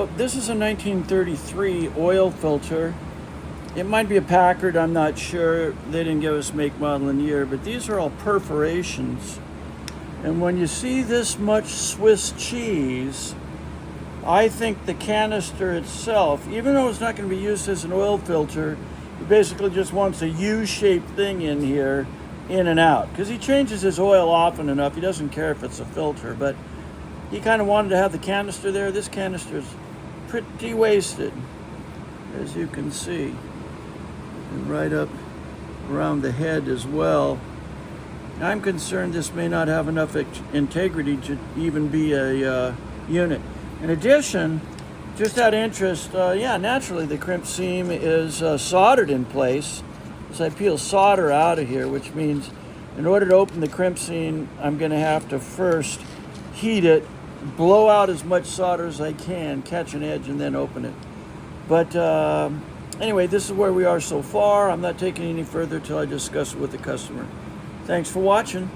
This is a 1933 oil filter. It might be a Packard, I'm not sure. They didn't give us make, model, and year, but these are all perforations. And when you see this much Swiss cheese, I think the canister itself, even though it's not going to be used as an oil filter, it basically just wants a U-shaped thing in here, in and out. Because he changes his oil often enough, he doesn't care if it's a filter, but he kind of wanted to have the canister there. This canister is pretty wasted, as you can see. And right up around the head as well. I'm concerned this may not have enough integrity to even be a unit. In addition, just out of interest, naturally the crimp seam is soldered in place. So I peel solder out of here, which means in order to open the crimp seam, I'm going to have to first heat it, blow out as much solder as I can, catch an edge, and then open it. But anyway, this is where we are so far. I'm not taking any further till I discuss it with the customer. Thanks for watching.